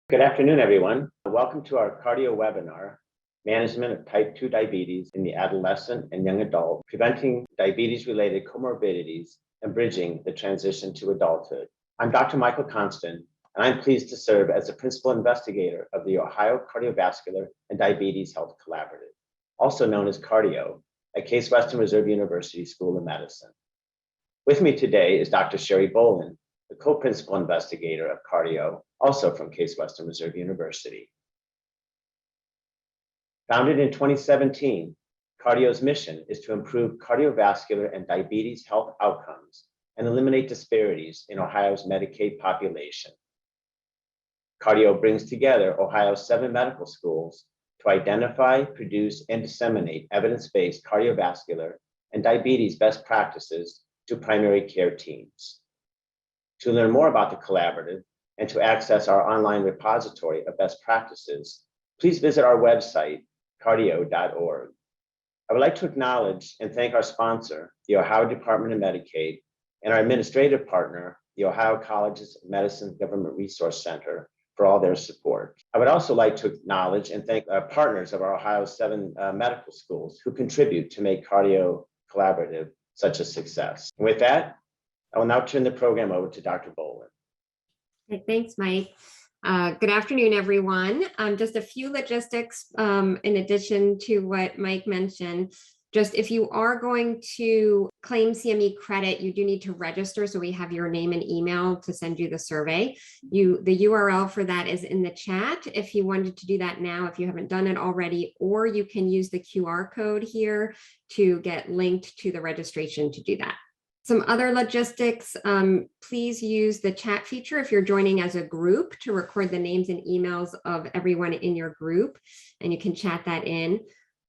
Good afternoon, everyone. Welcome to our cardio webinar, Management of Type 2 Diabetes in the Adolescent and Young Adult, Preventing Diabetes-Related Comorbidities and Bridging the Transition to Adulthood. I'm Dr. Michael Konstan, and I'm pleased to serve as the Principal Investigator of the Ohio Cardiovascular and Diabetes Health Collaborative, also known as Cardi-OH, at Case Western Reserve University School of Medicine. With me today is Dr. Shari Bolen, the co-principal investigator of Cardi-OH, also from Case Western Reserve University. Founded in 2017, Cardi-OH's mission is to improve cardiovascular and diabetes health outcomes and eliminate disparities in Ohio's Medicaid population. Cardi-OH brings together Ohio's 7 medical schools to identify, produce, and disseminate evidence-based cardiovascular and diabetes best practices to primary care teams. To learn more about the collaborative and to access our online repository of best practices, please visit our website, cardio.org. I would like to acknowledge and thank our sponsor, the Ohio Department of Medicaid, and our administrative partner, the Ohio Colleges of Medicine Government Resource Center, for all their support. I would also like to acknowledge and thank our partners of our Ohio 7 medical schools who contribute to make Cardi-OH Collaborative such a success. And with that, I will now turn the program over to Dr. Bolen. Okay, thanks, Mike. Good afternoon, everyone. Just a few logistics in addition to what Mike mentioned. Just if you are going to claim CME credit, you do need to register. So we have your name and email to send you the survey. The URL for that is in the chat if you wanted to do that now, if you haven't done it already, or you can use the QR code here to get linked to the registration to do that. Some other logistics, please use the chat feature if you're joining as a group to record the names and emails of everyone in your group, and you can chat that in.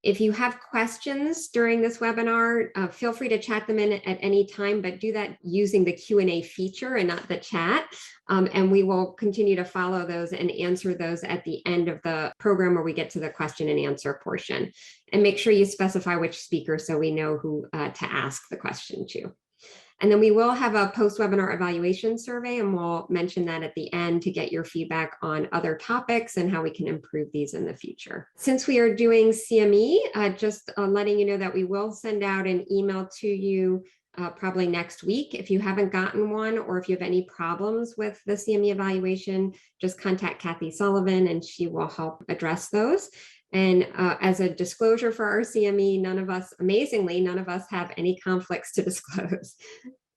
If you have questions during this webinar, feel free to chat them in at any time, but do that using the Q&A feature and not the chat. And we will continue to follow those and answer those at the end of the program where we get to the question and answer portion. And make sure you specify which speaker so we know who to ask the question to. And then we will have a post-webinar evaluation survey, and we'll mention that at the end to get your feedback on other topics and how we can improve these in the future. Since we are doing CME, just letting you know that we will send out an email to you probably next week. If you haven't gotten one, or if you have any problems with the CME evaluation, just contact Kathy Sullivan and she will help address those. And as a disclosure for our CME, amazingly, none of us have any conflicts to disclose.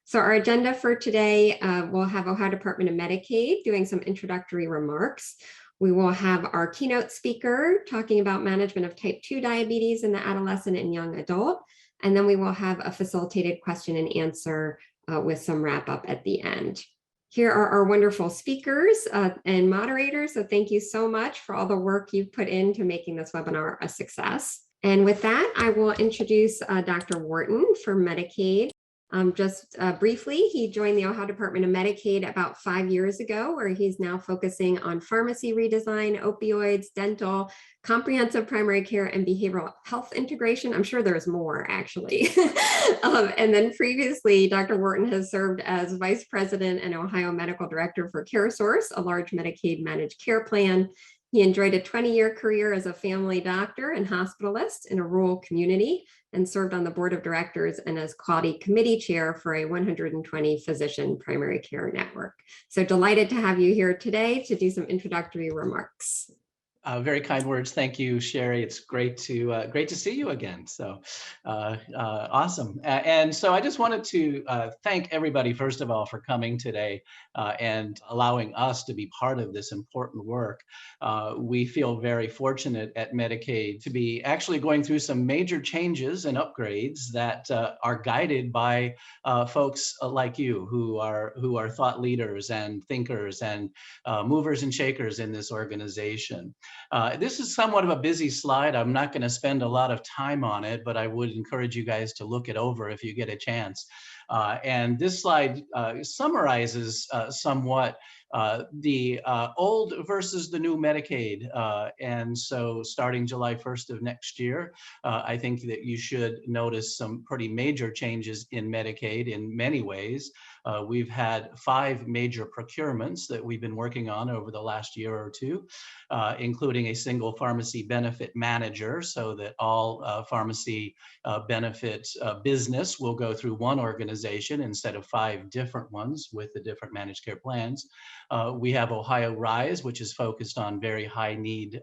So our agenda for today, we'll have Ohio Department of Medicaid doing some introductory remarks. We will have our keynote speaker talking about management of type 2 diabetes in the adolescent and young adult. And then we will have a facilitated question and answer with some wrap up at the end. Here are our wonderful speakers and moderators. So thank you so much for all the work you've put into making this webinar a success. And with that, I will introduce Dr. Wharton for Medicaid. Just briefly, he joined the Ohio Department of Medicaid about 5 years ago, where he's now focusing on pharmacy redesign, opioids, dental, comprehensive primary care, and behavioral health integration. I'm sure there's more, actually. And then previously, Dr. Wharton has served as Vice President and Ohio Medical Director for CareSource, a large Medicaid managed care plan. He enjoyed a 20-year career as a family doctor and hospitalist in a rural community, and served on the board of directors and as quality committee chair for a 120 physician primary care network. So delighted to have you here today to do some introductory remarks. Very kind words. Thank you, Shari. It's great to see you again. So awesome. And so I just wanted to thank everybody, first of all, for coming today and allowing us to be part of this important work. We feel very fortunate at Medicaid to be actually going through some major changes and upgrades that are guided by folks like you who are thought leaders and thinkers and movers and shakers in this organization. This is somewhat of a busy slide. I'm not going to spend a lot of time on it, but I would encourage you guys to look it over if you get a chance. And this slide summarizes somewhat the old versus the new Medicaid. And so starting July 1st of next year, I think that you should notice some pretty major changes in Medicaid in many ways. We've had 5 major procurements that we've been working on over the last year or two, including a single pharmacy benefit manager, so that all pharmacy benefit business will go through one organization instead of 5 different ones with the different managed care plans. We have Ohio Rise, which is focused on very high need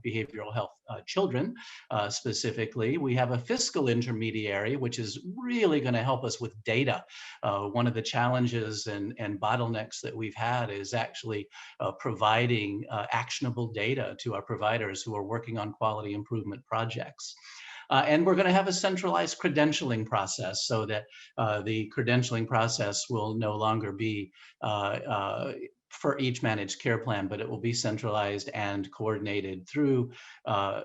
behavioral health children specifically. We have a fiscal intermediary, which is really going to help us with data. One of the challenges and bottlenecks that we've had is actually providing actionable data to our providers who are working on quality improvement projects. And we're going to have a centralized credentialing process so that the credentialing process will no longer be for each managed care plan, but it will be centralized and coordinated through our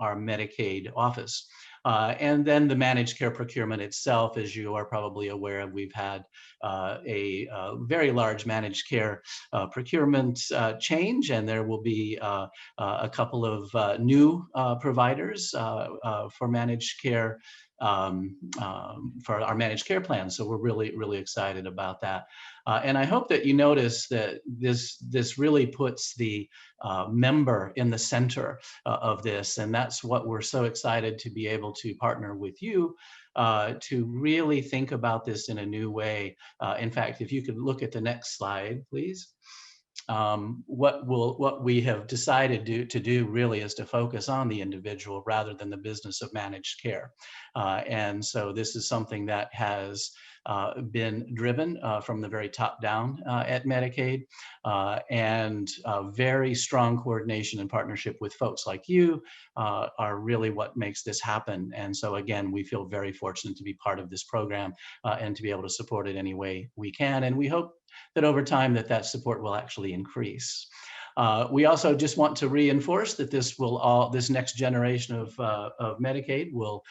Medicaid office. And then the managed care procurement itself, as you are probably aware, we've had a very large managed care procurement change, and there will be a couple of new providers for managed care, for our managed care plan. So we're really excited about that. And I hope that you notice that this really puts the member in the center of this. And that's what we're so excited to be able to partner with you to really think about this in a new way. In fact, if you could look at the next slide, please. What we have decided to do really is to focus on the individual rather than the business of managed care. And so this is something that has been driven from the very top down at Medicaid, and very strong coordination and partnership with folks like you are really what makes this happen. And so again, we feel very fortunate to be part of this program and to be able to support it any way we can. And we hope that over time that support will actually increase. We also just want to reinforce that this next generation of Medicaid will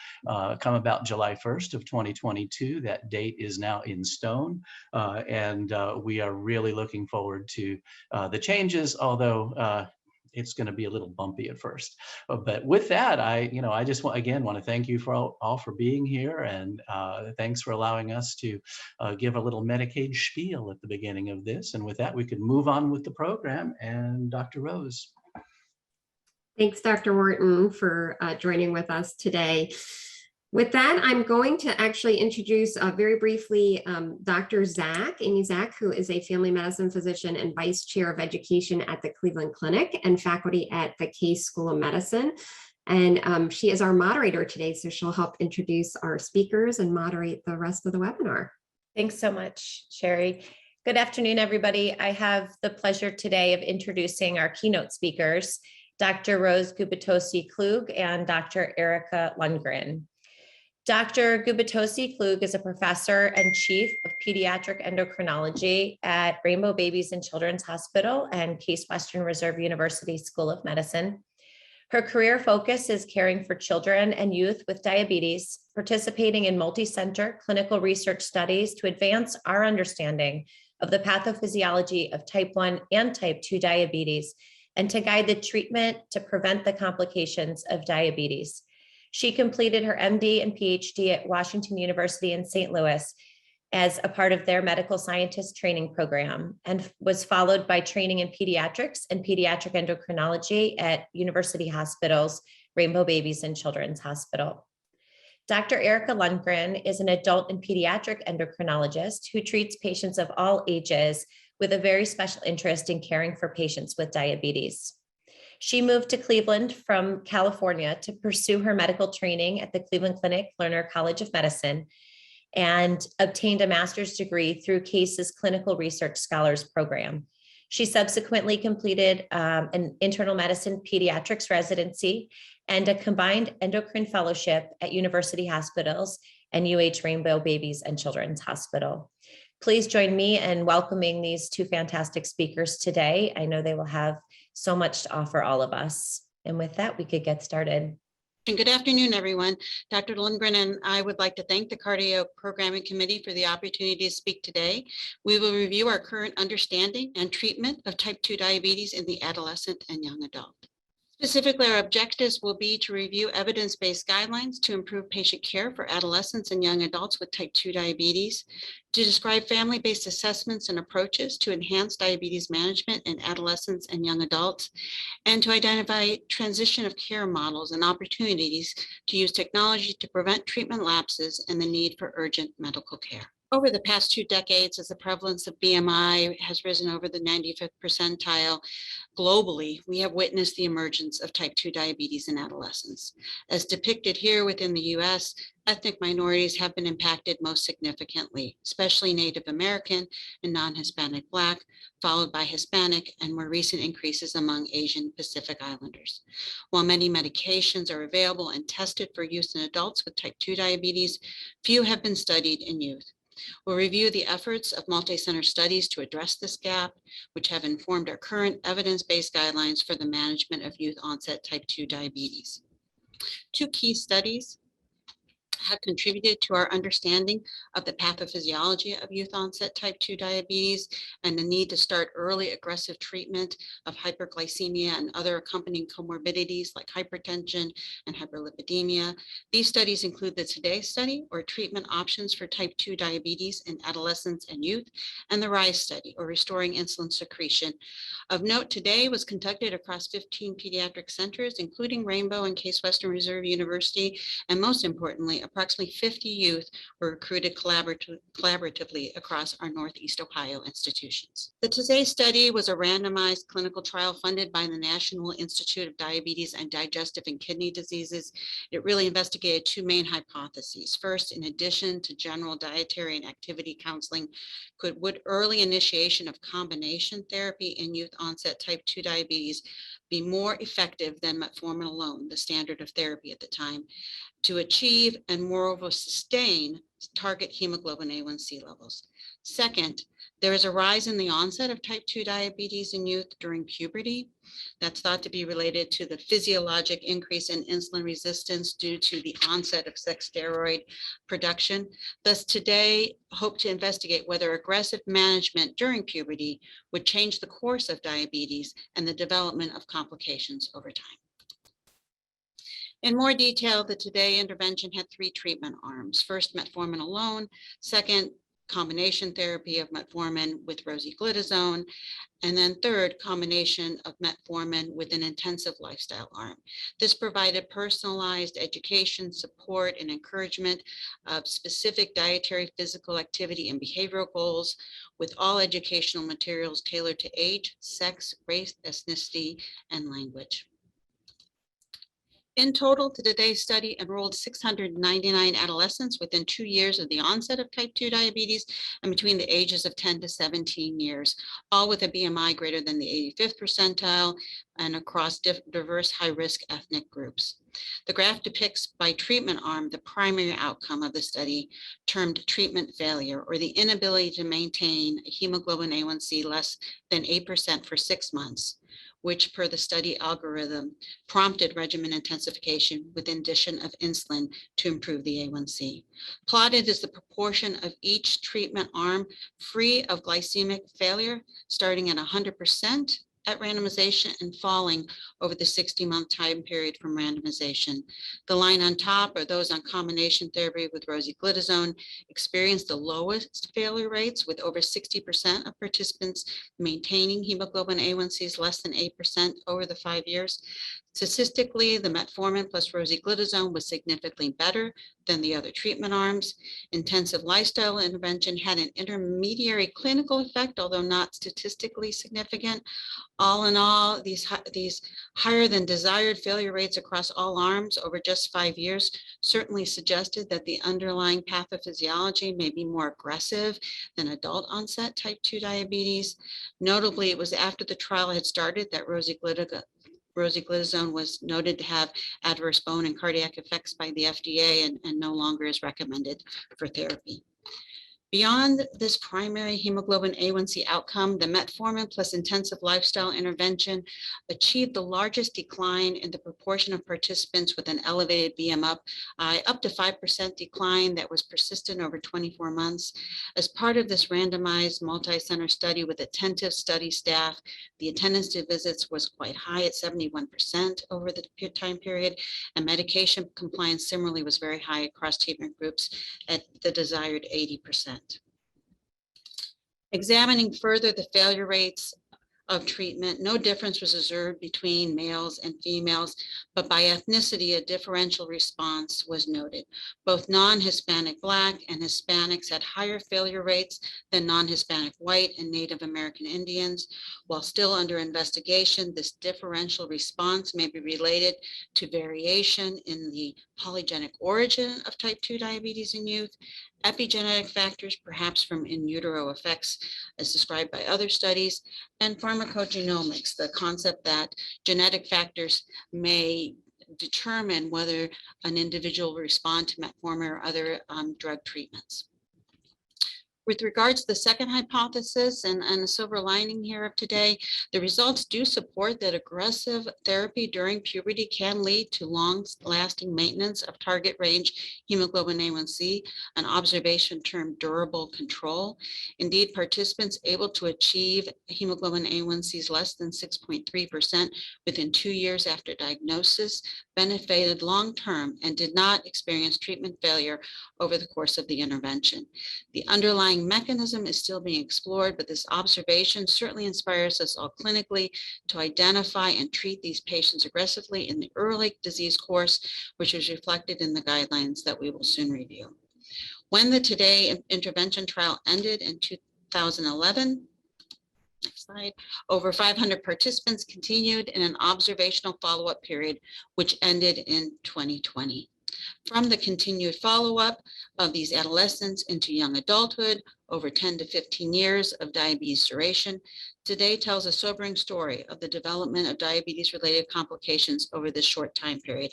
come about July 1st of 2022. That date is now in stone, and we are really looking forward to the changes, although it's going to be a little bumpy at first. But with that, I just want to thank you for all for being here, and thanks for allowing us to give a little Medicaid spiel at the beginning of this. And with that, we can move on with the program. And Dr. Rose. Thanks, Dr. Wharton, for joining with us today. With that, I'm going to actually introduce very briefly Dr. Zack, Amy Zack, who is a family medicine physician and vice chair of education at the Cleveland Clinic and faculty at the Case School of Medicine. And she is our moderator today, so she'll help introduce our speakers and moderate the rest of the webinar. Thanks so much, Shari. Good afternoon, everybody. I have the pleasure today of introducing our keynote speakers, Dr. Rose Gubitosi-Klug and Dr. Erika Lundgrin. Dr. Gubitosi-Klug is a professor and chief of pediatric endocrinology at Rainbow Babies and Children's Hospital and Case Western Reserve University School of Medicine. Her career focus is caring for children and youth with diabetes, participating in multi-center clinical research studies to advance our understanding of the pathophysiology of type 1 and type 2 diabetes, and to guide the treatment to prevent the complications of diabetes. She completed her MD and PhD at Washington University in St. Louis as a part of their medical scientist training program, and was followed by training in pediatrics and pediatric endocrinology at University Hospitals, Rainbow Babies and Children's Hospital. Dr. Erika Lundgrin is an adult and pediatric endocrinologist who treats patients of all ages with a very special interest in caring for patients with diabetes. She moved to Cleveland from California to pursue her medical training at the Cleveland Clinic Lerner College of Medicine and obtained a master's degree through Case's Clinical Research Scholars Program. She subsequently completed an internal medicine pediatrics residency and a combined endocrine fellowship at University Hospitals and UH Rainbow Babies and Children's Hospital. Please join me in welcoming these two fantastic speakers today. I know they will have so much to offer all of us. And with that, we could get started. And good afternoon, everyone. Dr. Lundgren and I would like to thank the Cardio Programming Committee for the opportunity to speak today. We will review our current understanding and treatment of type 2 diabetes in the adolescent and young adult. Specifically, our objectives will be to review evidence-based guidelines to improve patient care for adolescents and young adults with type 2 diabetes, to describe family-based assessments and approaches to enhance diabetes management in adolescents and young adults, and to identify transition of care models and opportunities to use technology to prevent treatment lapses and the need for urgent medical care. Over the past 2 decades, as the prevalence of BMI has risen over the 95th percentile globally, we have witnessed the emergence of type 2 diabetes in adolescents. As depicted here within the US, ethnic minorities have been impacted most significantly, especially Native American and non-Hispanic Black, followed by Hispanic and more recent increases among Asian Pacific Islanders. While many medications are available and tested for use in adults with type 2 diabetes, few have been studied in youth. We'll review the efforts of multi-center studies to address this gap, which have informed our current evidence-based guidelines for the management of youth onset type 2 diabetes. 2 key studies have contributed to our understanding of the pathophysiology of youth onset type 2 diabetes and the need to start early aggressive treatment of hyperglycemia and other accompanying comorbidities like hypertension and hyperlipidemia. These studies include the TODAY study, or treatment options for type 2 diabetes in adolescents and youth, and the RISE study, or restoring insulin secretion. Of note, TODAY was conducted across 15 pediatric centers, including Rainbow and Case Western Reserve University, and most importantly, approximately 50 youth were recruited collaboratively across our Northeast Ohio institutions. The TODAY study was a randomized clinical trial funded by the National Institute of Diabetes and Digestive and Kidney Diseases. It really investigated 2 main hypotheses. First, in addition to general dietary and activity counseling, would early initiation of combination therapy in youth onset type 2 diabetes be more effective than metformin alone, the standard of therapy at the time, to achieve and moreover sustain target hemoglobin A1C levels. Second, there is a rise in the onset of type 2 diabetes in youth during puberty. That's thought to be related to the physiologic increase in insulin resistance due to the onset of sex steroid production. Thus, today, hope to investigate whether aggressive management during puberty would change the course of diabetes and the development of complications over time. In more detail, the TODAY intervention had 3 treatment arms. First, metformin alone. Second, combination therapy of metformin with rosiglitazone. And then third, combination of metformin with an intensive lifestyle arm. This provided personalized education, support, and encouragement of specific dietary, physical activity, and behavioral goals, with all educational materials tailored to age, sex, race, ethnicity, and language. In total, the TODAY study enrolled 699 adolescents within 2 years of the onset of type 2 diabetes and between the ages of 10 to 17 years, all with a BMI greater than the 85th percentile and across diverse high-risk ethnic groups. The graph depicts by treatment arm the primary outcome of the study, termed treatment failure, or the inability to maintain a hemoglobin A1C less than 8% for 6 months, which per the study algorithm prompted regimen intensification with addition of insulin to improve the A1C. Plotted is the proportion of each treatment arm free of glycemic failure, starting at 100% at randomization and falling over the 60-month time period from randomization. The line on top are those on combination therapy with rosiglitazone, experienced the lowest failure rates, with over 60% of participants maintaining hemoglobin A1Cs less than 8% over the 5 years. Statistically, the metformin plus rosiglitazone was significantly better than the other treatment arms. Intensive lifestyle intervention had an intermediary clinical effect, although not statistically significant. All in all, these higher than desired failure rates across all arms over just 5 years certainly suggested that the underlying pathophysiology may be more aggressive than adult onset type 2 diabetes. Notably, it was after the trial had started that rosiglitazone was noted to have adverse bone and cardiac effects by the FDA and no longer is recommended for therapy. Beyond this primary hemoglobin A1C outcome, the metformin plus intensive lifestyle intervention achieved the largest decline in the proportion of participants with an elevated BMI, up to 5% decline that was persistent over 24 months. As part of this randomized multi-center study with attentive study staff, the attendance to visits was quite high at 71% over the time period, and medication compliance similarly was very high across treatment groups at the desired 80%. Examining further the failure rates of treatment, no difference was observed between males and females, but by ethnicity, a differential response was noted. Both non-Hispanic Black and Hispanics had higher failure rates than non-Hispanic White and Native American Indians. While still under investigation, this differential response may be related to variation in the polygenic origin of type 2 diabetes in youth, epigenetic factors, perhaps from in utero effects as described by other studies, and pharmacogenomics, the concept that genetic factors may determine whether an individual will respond to metformin or other drug treatments. With regards to the second hypothesis and the silver lining here of today, the results do support that aggressive therapy during puberty can lead to long-lasting maintenance of target range hemoglobin A1C, an observation termed durable control. Indeed, participants able to achieve hemoglobin A1Cs less than 6.3% within 2 years after diagnosis benefited long-term and did not experience treatment failure over the course of the intervention. The underlying mechanism is still being explored, but this observation certainly inspires us all clinically to identify and treat these patients aggressively in the early disease course, which is reflected in the guidelines that we will soon review. When the Today intervention trial ended in 2011, next slide, over 500 participants continued in an observational follow-up period, which ended in 2020. From the continued follow-up of these adolescents into young adulthood, over 10 to 15 years of diabetes duration, today tells a sobering story of the development of diabetes-related complications over this short time period.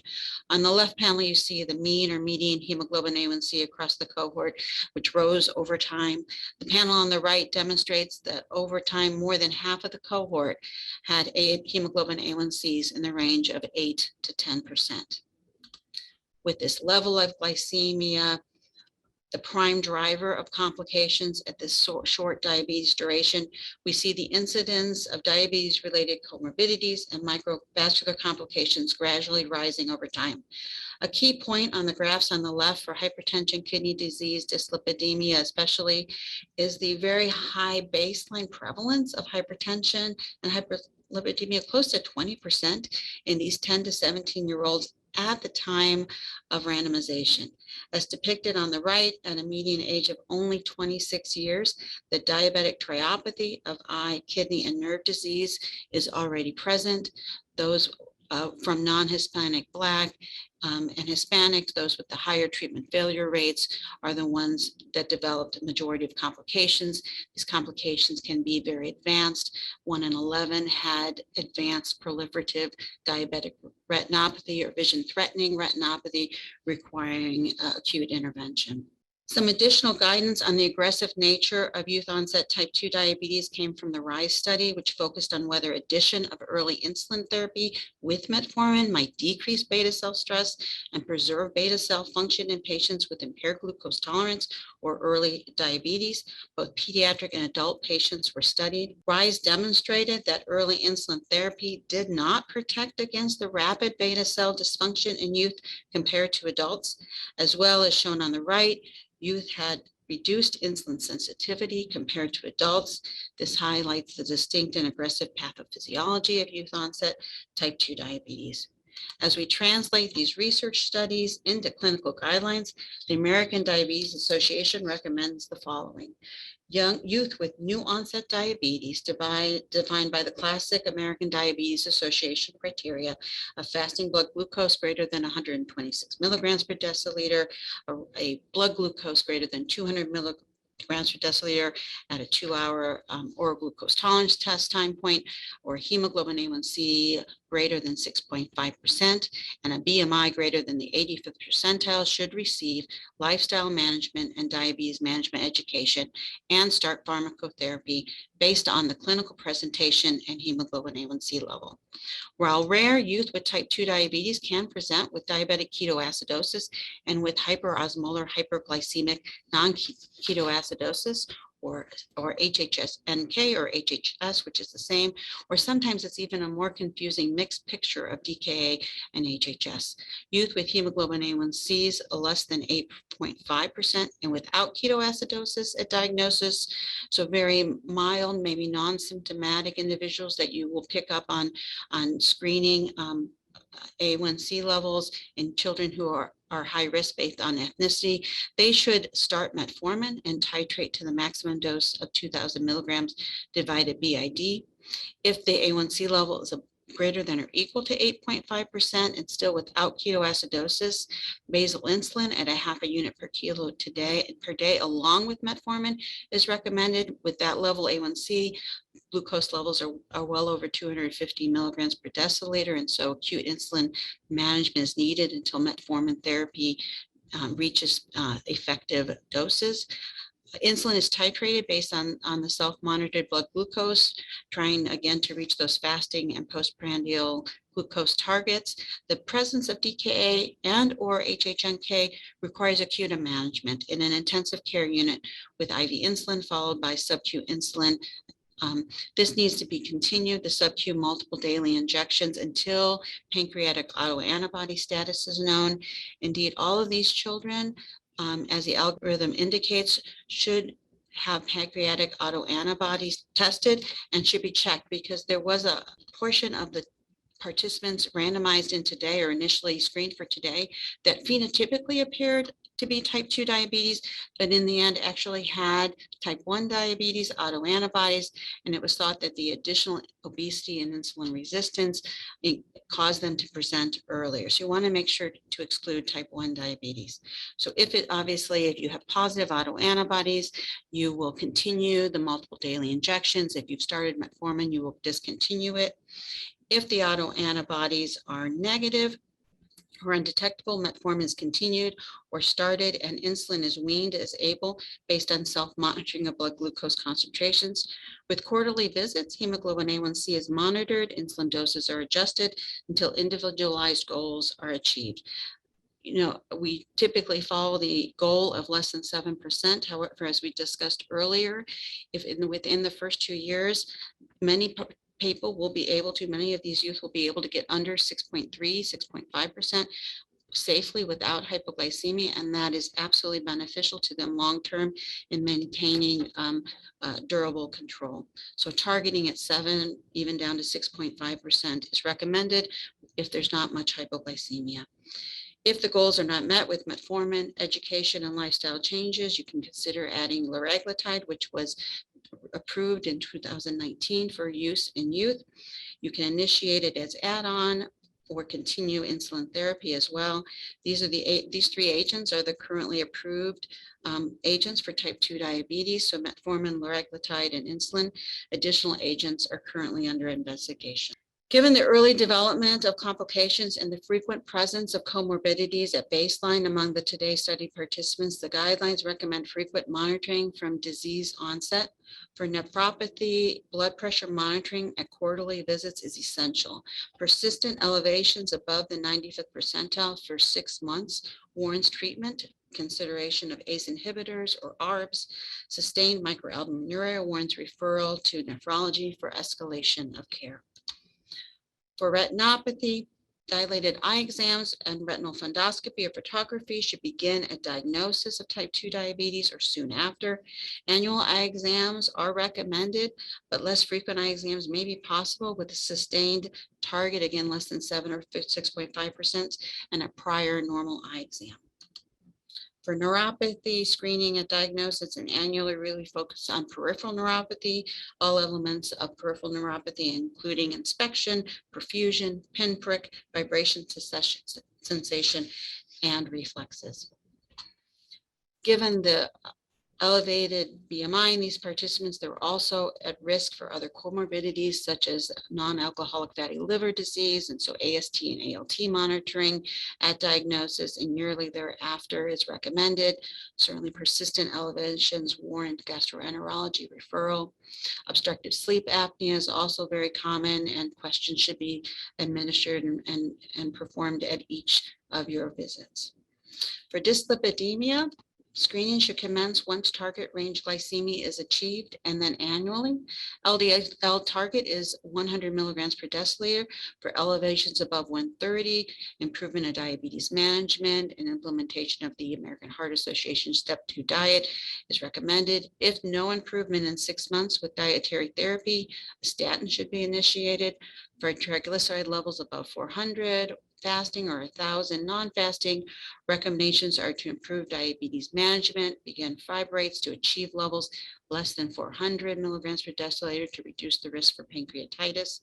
On the left panel, you see the mean or median hemoglobin A1C across the cohort, which rose over time. The panel on the right demonstrates that over time, more than half of the cohort had hemoglobin A1Cs in the range of 8 to 10%. With this level of glycemia, the prime driver of complications at this short diabetes duration, we see the incidence of diabetes-related comorbidities and microvascular complications gradually rising over time. A key point on the graphs on the left for hypertension, kidney disease, dyslipidemia especially, is the very high baseline prevalence of hypertension and hyperlipidemia, close to 20% in these 10 to 17-year-olds at the time of randomization. As depicted on the right, at a median age of only 26 years, the diabetic triopathy of eye, kidney, and nerve disease is already present. Those from non-Hispanic Black and Hispanics, those with the higher treatment failure rates, are the ones that developed a majority of complications. These complications can be very advanced. 1 in 11 had advanced proliferative diabetic retinopathy or vision-threatening retinopathy requiring acute intervention. Some additional guidance on the aggressive nature of youth onset type 2 diabetes came from the RISE study, which focused on whether addition of early insulin therapy with metformin might decrease beta cell stress and preserve beta cell function in patients with impaired glucose tolerance or early diabetes. Both pediatric and adult patients were studied. RISE demonstrated that early insulin therapy did not protect against the rapid beta cell dysfunction in youth compared to adults, as well as shown on the right. Youth had reduced insulin sensitivity compared to adults. This highlights the distinct and aggressive pathophysiology of youth onset type 2 diabetes. As we translate these research studies into clinical guidelines, the American Diabetes Association recommends the following. Youth with new onset diabetes, defined by the classic American Diabetes Association criteria of fasting blood glucose greater than 126 milligrams per deciliter, a blood glucose greater than 200 grams per deciliter at a 2-hour oral glucose tolerance test time point, or hemoglobin A1C greater than 6.5%, and a BMI greater than the 85th percentile should receive lifestyle management and diabetes management education and start pharmacotherapy based on the clinical presentation and hemoglobin A1C level. While rare, youth with type 2 diabetes can present with diabetic ketoacidosis and with hyperosmolar hyperglycemic non-ketoacidosis, or HHS-NK or HHS, which is the same, or sometimes it's even a more confusing mixed picture of DKA and HHS. Youth with hemoglobin A1Cs less than 8.5% and without ketoacidosis at diagnosis, so very mild, maybe non-symptomatic individuals that you will pick up on screening A1C levels in children who are high risk based on ethnicity, they should start metformin and titrate to the maximum dose of 2,000 milligrams divided BID. If the A1C level is greater than or equal to 8.5% and still without ketoacidosis, basal insulin at a half a unit per kilo per day along with metformin is recommended. With that level A1C, glucose levels are well over 250 milligrams per deciliter, and so acute insulin management is needed until metformin therapy reaches effective doses. Insulin is titrated based on the self-monitored blood glucose, trying again to reach those fasting and postprandial glucose targets. The presence of DKA and or HHNK requires acute management in an intensive care unit with IV insulin followed by sub-Q insulin. This needs to be continued, the sub-Q multiple daily injections, until pancreatic autoantibody status is known. Indeed, all of these children, as the algorithm indicates, should have pancreatic autoantibodies tested and should be checked, because there was a portion of the participants randomized in today or initially screened for today that phenotypically appeared to be type 2 diabetes, but in the end actually had type 1 diabetes, autoantibodies, and it was thought that the additional obesity and insulin resistance caused them to present earlier. So you want to make sure to exclude type 1 diabetes. So if you have positive autoantibodies, you will continue the multiple daily injections. If you've started metformin, you will discontinue it. If the autoantibodies are negative or undetectable, metformin is continued or started, and insulin is weaned as able based on self-monitoring of blood glucose concentrations. With quarterly visits, hemoglobin A1C is monitored, insulin doses are adjusted until individualized goals are achieved. We typically follow the goal of less than 7%. However, as we discussed earlier, if within the first 2 years, many of these youth will be able to get under 6.3, 6.5% safely without hypoglycemia, and that is absolutely beneficial to them long-term in maintaining durable control. So targeting at 7, even down to 6.5% is recommended if there's not much hypoglycemia. If the goals are not met with metformin, education, and lifestyle changes, you can consider adding liraglutide, which was approved in 2019 for use in youth. You can initiate it as add-on or continue insulin therapy as well. These 3 agents are the currently approved agents for type 2 diabetes. So metformin, liraglutide, and insulin. Additional agents are currently under investigation. Given the early development of complications and the frequent presence of comorbidities at baseline among the Today study participants, the guidelines recommend frequent monitoring from disease onset. For nephropathy, blood pressure monitoring at quarterly visits is essential. Persistent elevations above the 95th percentile for 6 months warrants treatment, consideration of ACE inhibitors or ARBs. Sustained microalbuminuria warrants referral to nephrology for escalation of care. For retinopathy, dilated eye exams and retinal fundoscopy or photography should begin at diagnosis of type 2 diabetes or soon after. Annual eye exams are recommended, but less frequent eye exams may be possible with a sustained target, again, less than 7 or 6.5%, and a prior normal eye exam. For neuropathy, screening and diagnosis and annually really focus on peripheral neuropathy, all elements of peripheral neuropathy, including inspection, perfusion, pinprick, vibration sensation, and reflexes. Given the elevated BMI in these participants. They were also at risk for other comorbidities such as non-alcoholic fatty liver disease, and so AST and ALT monitoring at diagnosis and yearly thereafter is recommended. Certainly persistent elevations warrant gastroenterology referral. Obstructive sleep apnea is also very common, and questions should be administered and performed at each of your visits. For dyslipidemia, screening should commence once target range glycemia is achieved and then annually. LDL target is 100 milligrams per deciliter for elevations above 130. Improvement of diabetes management and implementation of the American Heart Association Step 2 diet is recommended. If no improvement in 6 months with dietary therapy, a statin should be initiated. For triglyceride levels above 400, fasting or 1,000 non-fasting, recommendations are to improve diabetes management, begin fibrates to achieve levels less than 400 milligrams per deciliter to reduce the risk for pancreatitis.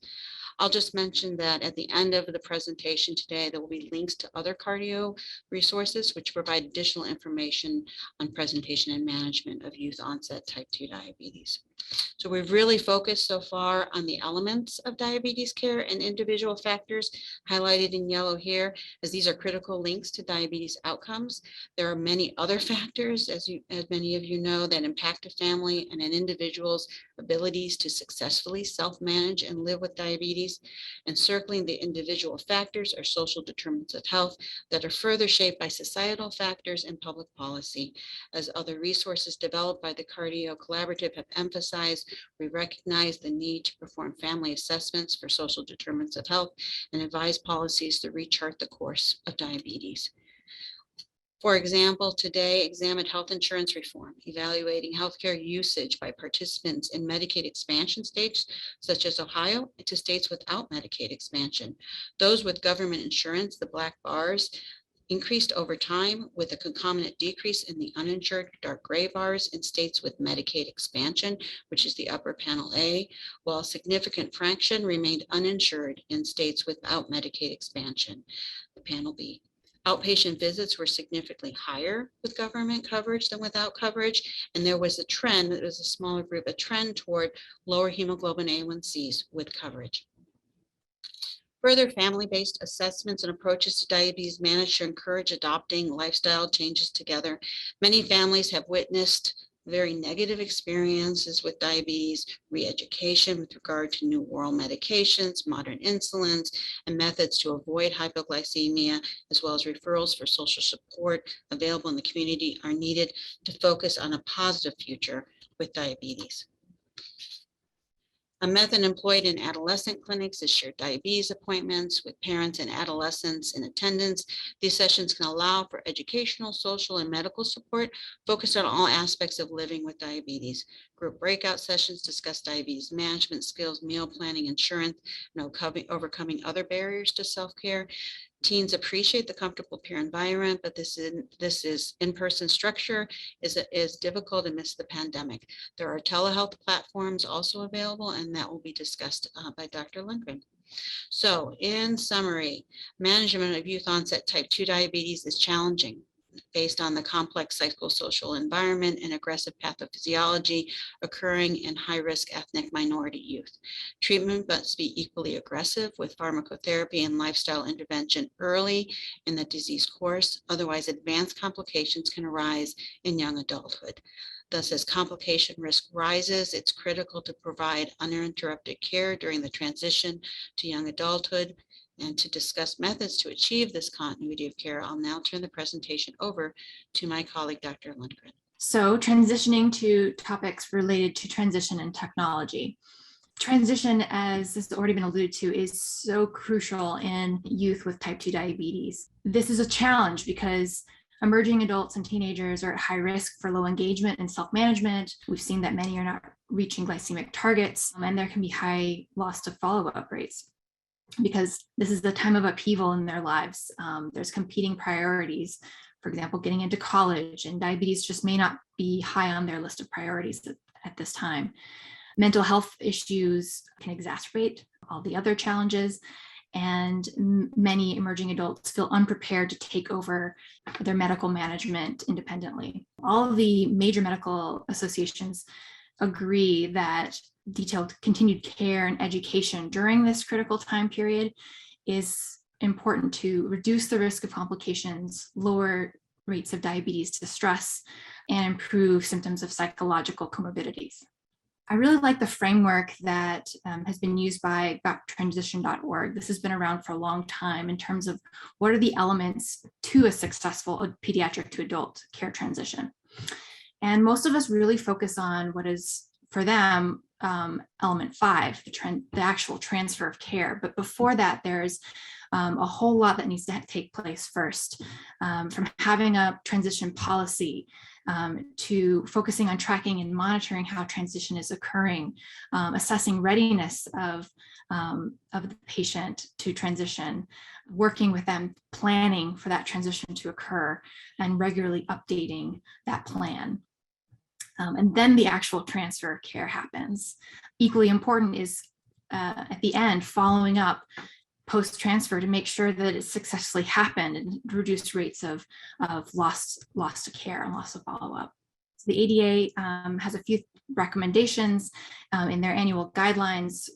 I'll just mention that at the end of the presentation today, there will be links to other cardio resources which provide additional information on presentation and management of youth onset type 2 diabetes. So we've really focused so far on the elements of diabetes care and individual factors highlighted in yellow here, as these are critical links to diabetes outcomes. There are many other factors, as many of you know, that impact a family and an individual's abilities to successfully self-manage and live with diabetes. And circling the individual factors are social determinants of health that are further shaped by societal factors and public policy. As other resources developed by the Cardio Collaborative have emphasized, we recognize the need to perform family assessments for social determinants of health and advise policies to rechart the course of diabetes. For example, today examined health insurance reform, evaluating healthcare usage by participants in Medicaid expansion states, such as Ohio, to states without Medicaid expansion. Those with government insurance, the black bars, increased over time with a concomitant decrease in the uninsured dark gray bars in states with Medicaid expansion, which is the upper panel A, while a significant fraction remained uninsured in states without Medicaid expansion, the panel B. Outpatient visits were significantly higher with government coverage than without coverage, and there was a trend, it was a smaller group, a trend toward lower hemoglobin A1Cs with coverage. Further family-based assessments and approaches to diabetes management to encourage adopting lifestyle changes together. Many families have witnessed very negative experiences with diabetes, re-education with regard to new oral medications, modern insulins, and methods to avoid hypoglycemia, as well as referrals for social support available in the community are needed to focus on a positive future with diabetes. A method employed in adolescent clinics is shared diabetes appointments with parents and adolescents in attendance. These sessions can allow for educational, social, and medical support focused on all aspects of living with diabetes. Group breakout sessions discuss diabetes management skills, meal planning, insurance, and overcoming other barriers to self-care. Teens appreciate the comfortable peer environment, but this is in-person structure is difficult amidst the pandemic. There are telehealth platforms also available, and that will be discussed by Dr. Lundgrin. So in summary, management of youth onset type 2 diabetes is challenging based on the complex psychosocial environment and aggressive pathophysiology occurring in high-risk ethnic minority youth. Treatment must be equally aggressive with pharmacotherapy and lifestyle intervention early in the disease course. Otherwise, advanced complications can arise in young adulthood. Thus, as complication risk rises, it's critical to provide uninterrupted care during the transition to young adulthood. And to discuss methods to achieve this continuity of care, I'll now turn the presentation over to my colleague, Dr. Lundgren. So transitioning to topics related to transition and technology. Transition, as this has already been alluded to, is so crucial in youth with type 2 diabetes. This is a challenge because emerging adults and teenagers are at high risk for low engagement and self-management. We've seen that many are not reaching glycemic targets, and there can be high loss to follow-up rates, because this is the time of upheaval in their lives. There's competing priorities, for example, getting into college, and diabetes just may not be high on their list of priorities at this time. Mental health issues can exacerbate all the other challenges, and many emerging adults feel unprepared to take over their medical management independently. All of the major medical associations agree that detailed continued care and education during this critical time period is important to reduce the risk of complications, lower rates of diabetes to stress, and improve symptoms of psychological comorbidities. I really like the framework that has been used by transition.org. This has been around for a long time in terms of what are the elements to a successful pediatric to adult care transition. And most of us really focus on what is, for them, element 5, the actual transfer of care. But before that, there's a whole lot that needs to take place first, from having a transition policy to focusing on tracking and monitoring how transition is occurring, assessing readiness of the patient to transition, working with them, planning for that transition to occur, and regularly updating that plan. And then the actual transfer of care happens. Equally important is at the end, following up post-transfer to make sure that it successfully happened and reduce rates of loss to care and loss of follow-up. So the ADA has a few recommendations in their annual guidelines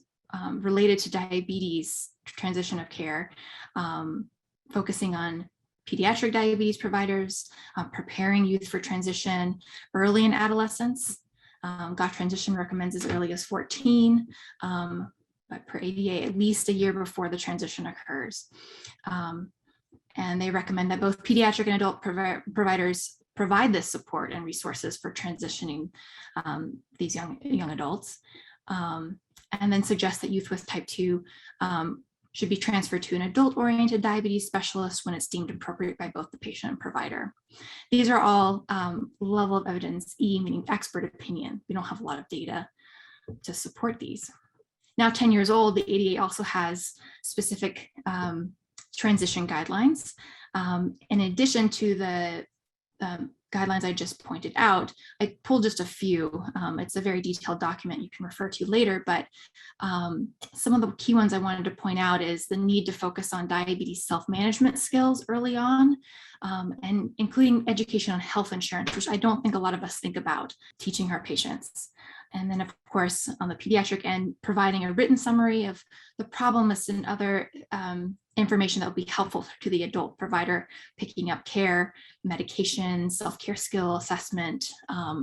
related to diabetes transition of care, focusing on pediatric diabetes providers, preparing youth for transition early in adolescence. GOT Transition recommends as early as 14, but per ADA, at least a year before the transition occurs. And they recommend that both pediatric and adult providers provide this support and resources for transitioning these young adults. And then suggest that youth with type 2 should be transferred to an adult-oriented diabetes specialist when it's deemed appropriate by both the patient and provider. These are all level of evidence E, meaning expert opinion. We don't have a lot of data to support these. Now 10 years old, the ADA also has specific transition guidelines. In addition to the guidelines I just pointed out, I pulled just a few. It's a very detailed document you can refer to later, but some of the key ones I wanted to point out is the need to focus on diabetes self-management skills early on, and including education on health insurance, which I don't think a lot of us think about teaching our patients. And then, of course, on the pediatric end, providing a written summary of the problem list and other information that will be helpful to the adult provider, picking up care, medication, self-care skill assessment,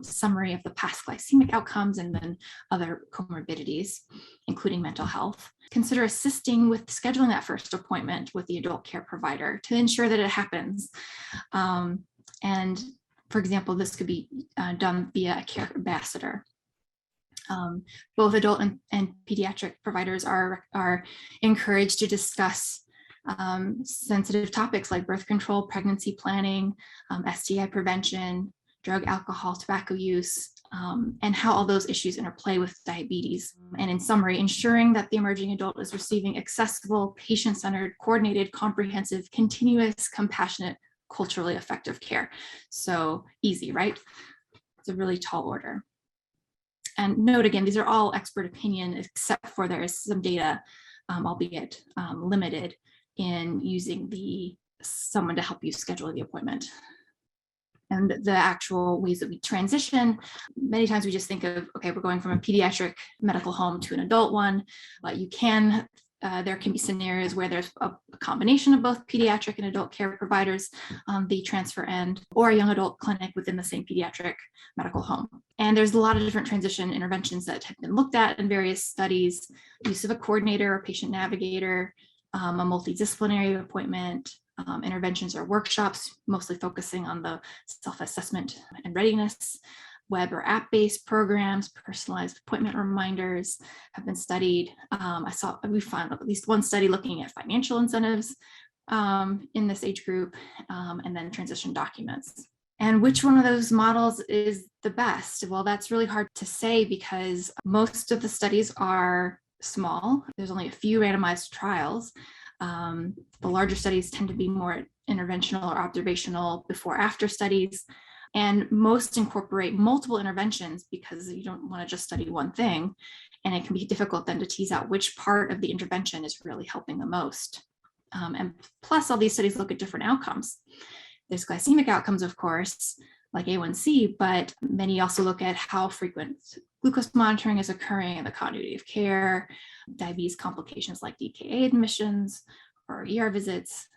summary of the past glycemic outcomes, and then other comorbidities, including mental health. Consider assisting with scheduling that first appointment with the adult care provider to ensure that it happens. And for example, this could be done via a care ambassador. Both adult and pediatric providers are encouraged to discuss sensitive topics like birth control, pregnancy planning, STI prevention, drug, alcohol, tobacco use, and how all those issues interplay with diabetes. And in summary, ensuring that the emerging adult is receiving accessible, patient-centered, coordinated, comprehensive, continuous, compassionate, culturally effective care. So easy, right? It's a really tall order. And note again, these are all expert opinion, except for there is some data, albeit limited, in using someone to help you schedule the appointment. And the actual ways that we transition, many times we just think of, okay, we're going from a pediatric medical home to an adult one. There can be scenarios where there's a combination of both pediatric and adult care providers on the transfer end, or a young adult clinic within the same pediatric medical home. And there's a lot of different transition interventions that have been looked at in various studies: use of a coordinator or patient navigator, a multidisciplinary appointment, interventions or workshops, mostly focusing on the self-assessment and readiness. Web or app-based programs, personalized appointment reminders have been studied. We found at least one study looking at financial incentives in this age group, and then transition documents. And which one of those models is the best? Well, that's really hard to say because most of the studies are small. There's only a few randomized trials. The larger studies tend to be more interventional or observational before-after studies. And most incorporate multiple interventions because you don't want to just study one thing. And it can be difficult then to tease out which part of the intervention is really helping the most. And plus, all these studies look at different outcomes. There's glycemic outcomes, of course, like A1C, but many also look at how frequent glucose monitoring is occurring, the continuity of care, diabetes complications like DKA admissions or ER visits,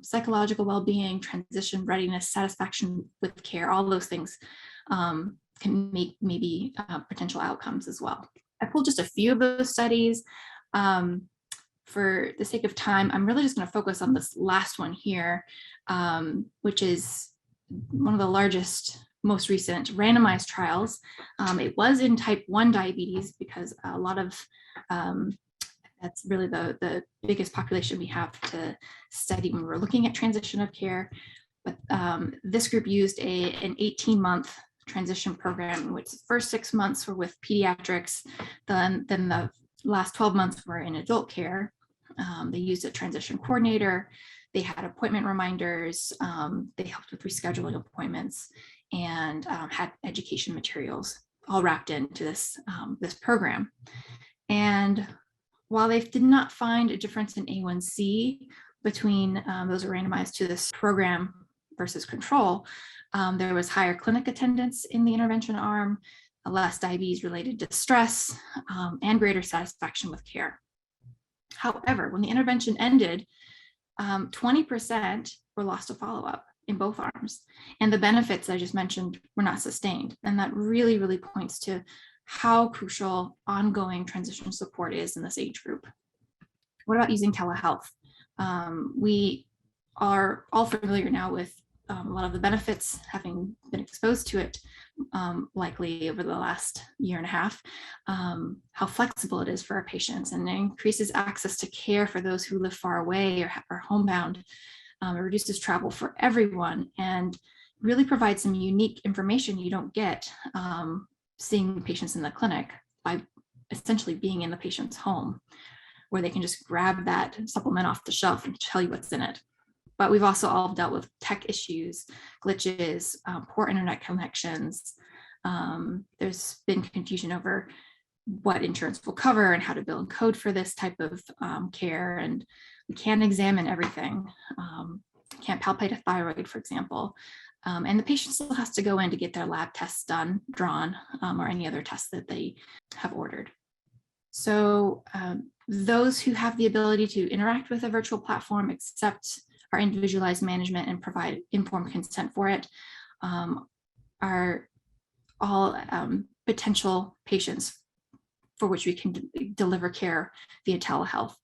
psychological well-being, transition readiness, satisfaction with care, all those things can make maybe potential outcomes as well. I pulled just a few of those studies. For the sake of time, I'm really just going to focus on this last one here, which is one of the largest, most recent randomized trials. It was in type 1 diabetes because a lot of, that's really the biggest population we have to study when we're looking at transition of care. But this group used an 18-month transition program, in which the first 6 months were with pediatrics, then the last 12 months were in adult care. They used a transition coordinator. They had appointment reminders. They helped with rescheduling appointments and had education materials all wrapped into this program. And while they did not find a difference in A1C between those who were randomized to this program versus control, there was higher clinic attendance in the intervention arm, less diabetes-related distress, and greater satisfaction with care. However, when the intervention ended, 20% were lost to follow-up in both arms, and the benefits I just mentioned were not sustained. And that really, really points to how crucial ongoing transition support is in this age group. What about using telehealth? We are all familiar now with a lot of the benefits, having been exposed to it likely over the last year and a half, how flexible it is for our patients, and it increases access to care for those who live far away or are homebound. It reduces travel for everyone and really provides some unique information you don't get seeing patients in the clinic by essentially being in the patient's home, where they can just grab that supplement off the shelf and tell you what's in it. But we've also all dealt with tech issues, glitches, poor internet connections. There's been confusion over what insurance will cover and how to bill and code for this type of care. And we can't examine everything. Can't palpate a thyroid, for example. And the patient still has to go in to get their lab tests drawn, or any other tests that they have ordered. So those who have the ability to interact with a virtual platform, accept our individualized management and provide informed consent for it, are all potential patients for which we can deliver care via telehealth.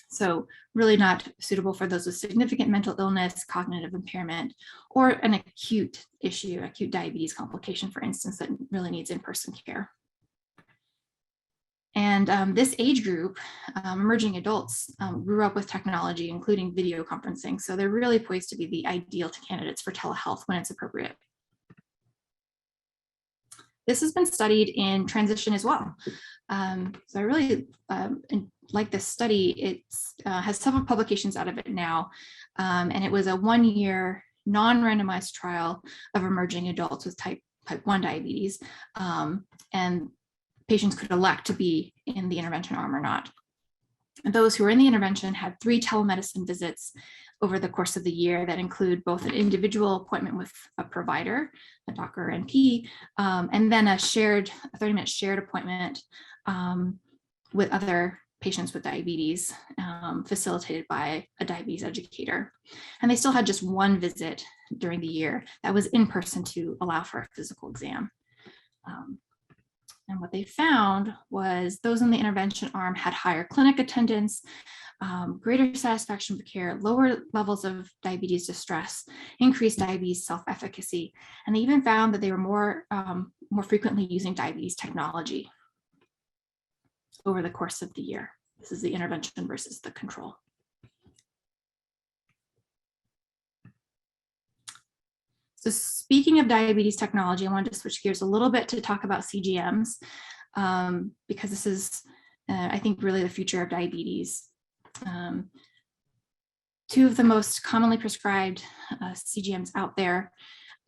So really not suitable for those with significant mental illness, cognitive impairment, or an acute issue, acute diabetes complication, for instance, that really needs in-person care. And this age group, emerging adults, grew up with technology, including video conferencing. So they're really poised to be the ideal candidates for telehealth when it's appropriate. This has been studied in transition as well. So I really like this study. It has several publications out of it now. And it was a 1-year non-randomized trial of emerging adults with type 1 diabetes. And patients could elect to be in the intervention arm or not. And those who were in the intervention had 3 telemedicine visits over the course of the year that include both an individual appointment with a provider, a doc or NP, and then a 30-minute shared appointment with other patients with diabetes, facilitated by a diabetes educator. And they still had just 1 visit during the year that was in person to allow for a physical exam. And what they found was those in the intervention arm had higher clinic attendance, greater satisfaction with care, lower levels of diabetes distress, increased diabetes self-efficacy, and they even found that they were more frequently using diabetes technology over the course of the year. This is the intervention versus the control. So speaking of diabetes technology, I wanted to switch gears a little bit to talk about CGMs, because this is, I think, really the future of diabetes. 2 of the most commonly prescribed CGMs out there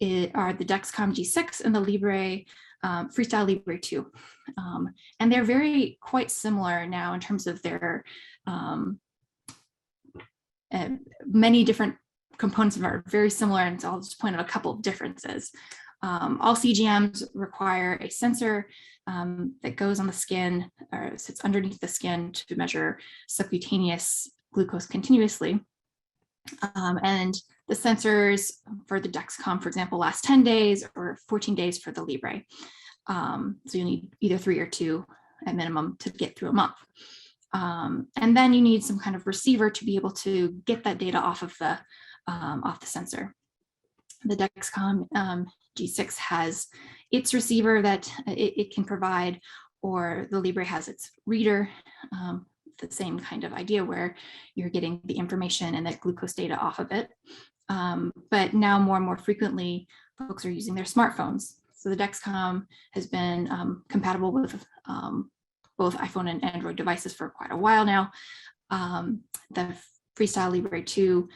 are the Dexcom G6 and the Libre Freestyle Libre 2. And they're quite similar now in terms of their many different components of it are very similar, and so I'll just point out a couple of differences. All CGMs require a sensor that goes on the skin or sits underneath the skin to measure subcutaneous glucose continuously. And the sensors for the Dexcom, for example, last 10 days or 14 days for the Libre. So you need either 3 or 2 at minimum to get through a month. And then you need some kind of receiver to be able to get that data off the sensor. The Dexcom G6 has its receiver that it can provide, or the Libre has its reader. The same kind of idea where you're getting the information and that glucose data off of it. But now more and more frequently, folks are using their smartphones. So the Dexcom has been compatible with both iPhone and Android devices for quite a while now. The Freestyle Libre 2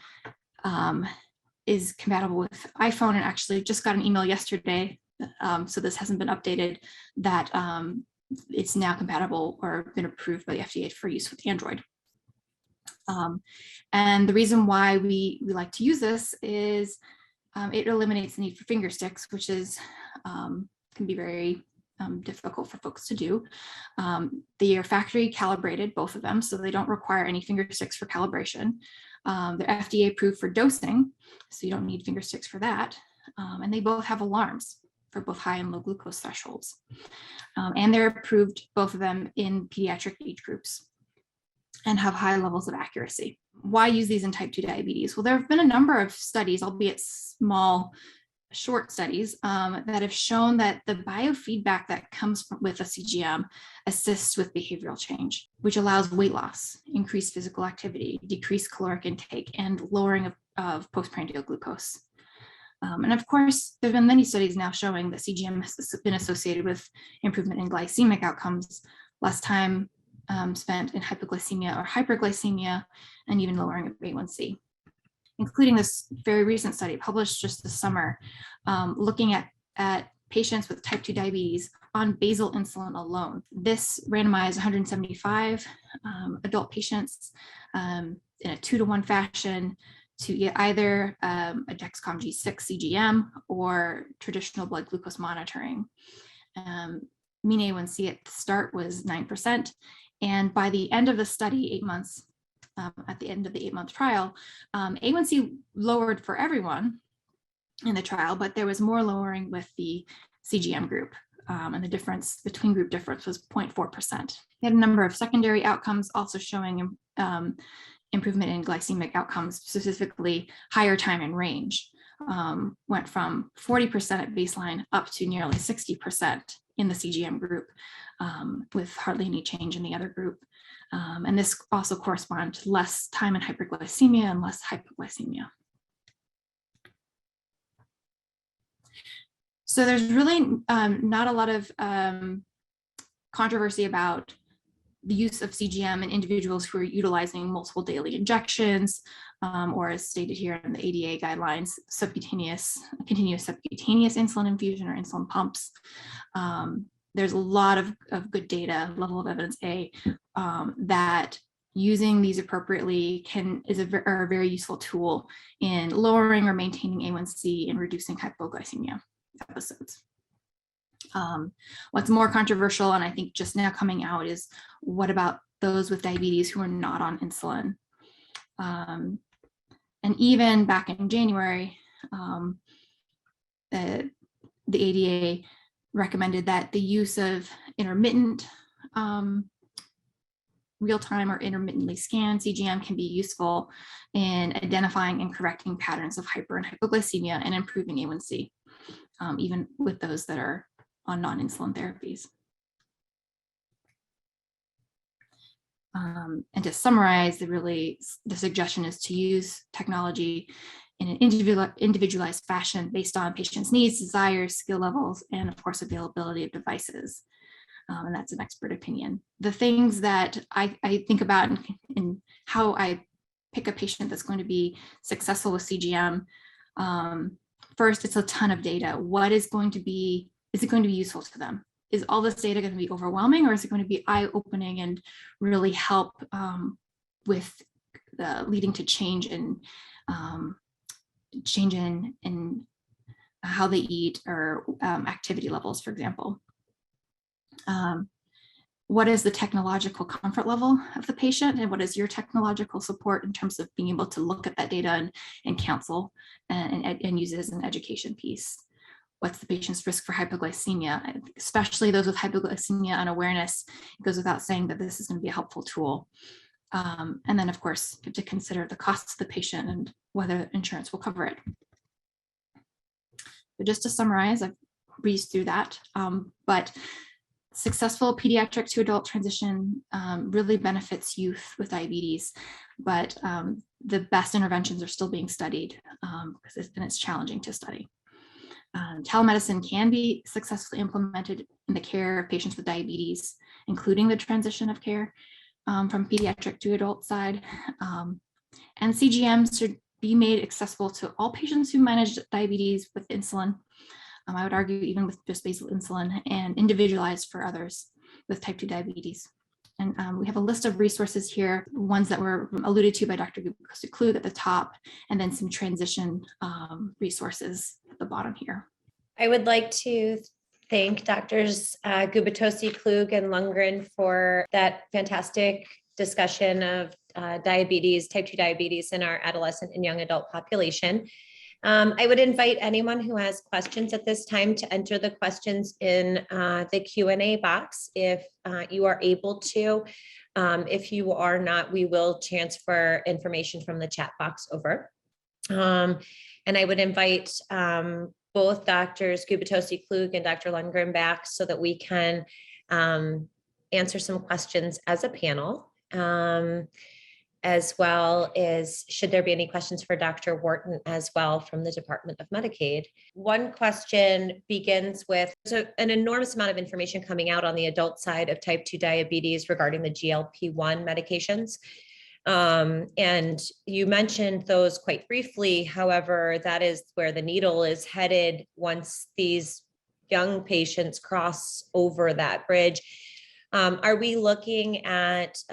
is compatible with iPhone, and actually just got an email yesterday, so this hasn't been updated, that it's now compatible or been approved by the FDA for use with Android. And the reason why we like to use this is it eliminates the need for finger sticks, which is can be very difficult for folks to do. They are factory calibrated, both of them, so they don't require any finger sticks for calibration. They're FDA approved for dosing, so you don't need finger sticks for that. And they both have alarms for both high and low glucose thresholds. And they're approved, both of them, in pediatric age groups and have high levels of accuracy. Why use these in type 2 diabetes? Well, there have been a number of studies, albeit small, short studies, that have shown that the biofeedback that comes with a CGM assists with behavioral change, which allows weight loss, increased physical activity, decreased caloric intake, and lowering of postprandial glucose. And of course, there have been many studies now showing that CGM has been associated with improvement in glycemic outcomes, less time spent in hypoglycemia or hyperglycemia, and even lowering of A1C, including this very recent study published just this summer, looking at patients with type 2 diabetes on basal insulin alone. This randomized 175 adult patients in a 2-to-1 fashion to get either a Dexcom G6 CGM or traditional blood glucose monitoring. Mean A1C at the start was 9%. And by the end of the study, 8 months, at the end of the 8-month trial, A1C lowered for everyone in the trial, but there was more lowering with the CGM group. And the difference between group difference was 0.4%. They had a number of secondary outcomes also showing improvement in glycemic outcomes, specifically higher time in range. Went from 40% at baseline up to nearly 60% in the CGM group, with hardly any change in the other group. And this also corresponds to less time in hyperglycemia and less hypoglycemia. So there's really not a lot of controversy about the use of CGM in individuals who are utilizing multiple daily injections, or as stated here in the ADA guidelines, continuous subcutaneous insulin infusion or insulin pumps. There's a lot of good data, level of evidence A, that using these appropriately are a very useful tool in lowering or maintaining A1C and reducing hypoglycemia episodes. What's more controversial, and I think just now coming out, is what about those with diabetes who are not on insulin? And even back in January, the ADA recommended that the use of intermittent real-time or intermittently scanned CGM can be useful in identifying and correcting patterns of hyper and hypoglycemia and improving A1C, even with those that are on non-insulin therapies. And to summarize, the suggestion is to use technology in an individualized fashion based on patients' needs, desires, skill levels, and of course, availability of devices. And that's an expert opinion. The things that I think about in how I pick a patient that's going to be successful with CGM, first, it's a ton of data. What is going to be, is it going to be useful to them? Is all this data going to be overwhelming, or is it going to be eye-opening and really help with leading to change in how they eat or activity levels, for example? What is the technological comfort level of the patient, and what is your technological support in terms of being able to look at that data and counsel and use it as an education piece? What's the patient's risk for hypoglycemia, especially those with hypoglycemia unawareness? It goes without saying that this is going to be a helpful tool. And then, of course, you have to consider the costs of the patient and whether insurance will cover it. But just to summarize, I've breezed through that, but successful pediatric to adult transition really benefits youth with diabetes, but the best interventions are still being studied, and it's challenging to study. Telemedicine can be successfully implemented in the care of patients with diabetes, including the transition of care from pediatric to adult side. And CGMs should be made accessible to all patients who manage diabetes with insulin. I would argue even with just basal insulin, and individualized for others with type 2 diabetes. And we have a list of resources here, ones that were alluded to by Dr. Gubitosi-Klug at the top, and then some transition resources at the bottom here. I would like to thank Doctors Gubitosi-Klug and Lundgrin for that fantastic discussion of diabetes, type 2 diabetes in our adolescent and young adult population. I would invite anyone who has questions at this time to enter the questions in the Q&A box if you are able to. If you are not, we will transfer information from the chat box over. And I would invite both Doctors Gubitosi-Klug and Dr. Lundgrin back so that we can answer some questions as a panel. As well as should there be any questions for Dr. Wharton as well from the Department of Medicaid. One question begins with, there's an enormous amount of information coming out on the adult side of type 2 diabetes regarding the GLP-1 medications. And you mentioned those quite briefly. However, that is where the needle is headed once these young patients cross over that bridge. Are we looking at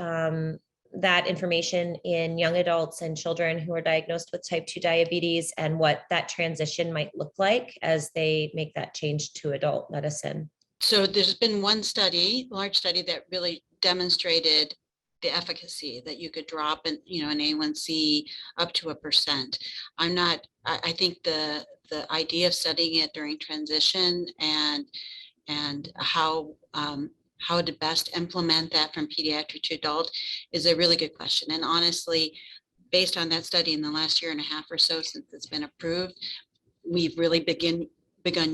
that information in young adults and children who are diagnosed with type 2 diabetes, and what that transition might look like as they make that change to adult medicine? So there's been one study, large study, that really demonstrated the efficacy that you could drop an A1C up to 1%. I think the idea of studying it during transition and how to best implement that from pediatric to adult is a really good question. And honestly, based on that study in the last year and a half or so since it's been approved, we've really begun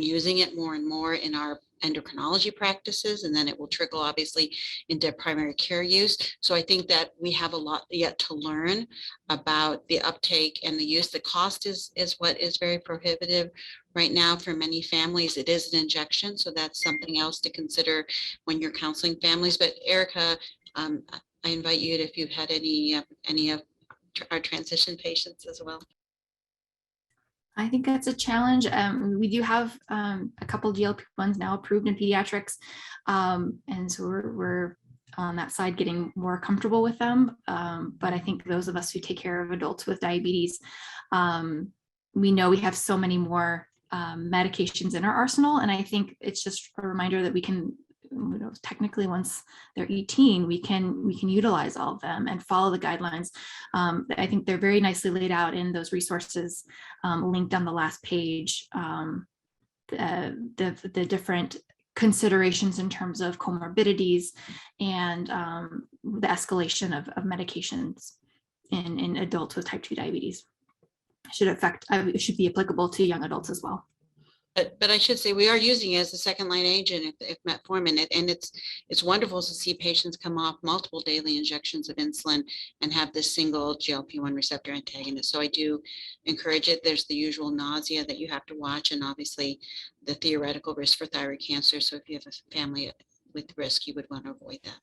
using it more and more in our endocrinology practices, and then it will trickle obviously into primary care use. So I think that we have a lot yet to learn about the uptake and the use. The cost is what is very prohibitive right now for many families. It is an injection, so that's something else to consider when you're counseling families. But Erika, I invite you if you've had any of our transition patients as well. I think that's a challenge. We do have a couple GLP-1s now approved in pediatrics. And so we're on that side getting more comfortable with them. But I think those of us who take care of adults with diabetes, we know we have so many more medications in our arsenal. And I think it's just a reminder that we can, technically once they're 18, we can utilize all of them and follow the guidelines. I think they're very nicely laid out in those resources linked on the last page, the different considerations in terms of comorbidities and the escalation of medications in adults with type 2 diabetes. It should be applicable to young adults as well. But I should say we are using it as a second line agent if metformin, and it's wonderful to see patients come off multiple daily injections of insulin and have this single GLP-1 receptor antagonist. So I do encourage it. There's the usual nausea that you have to watch, and obviously the theoretical risk for thyroid cancer. So if you have a family with risk, you would want to avoid that.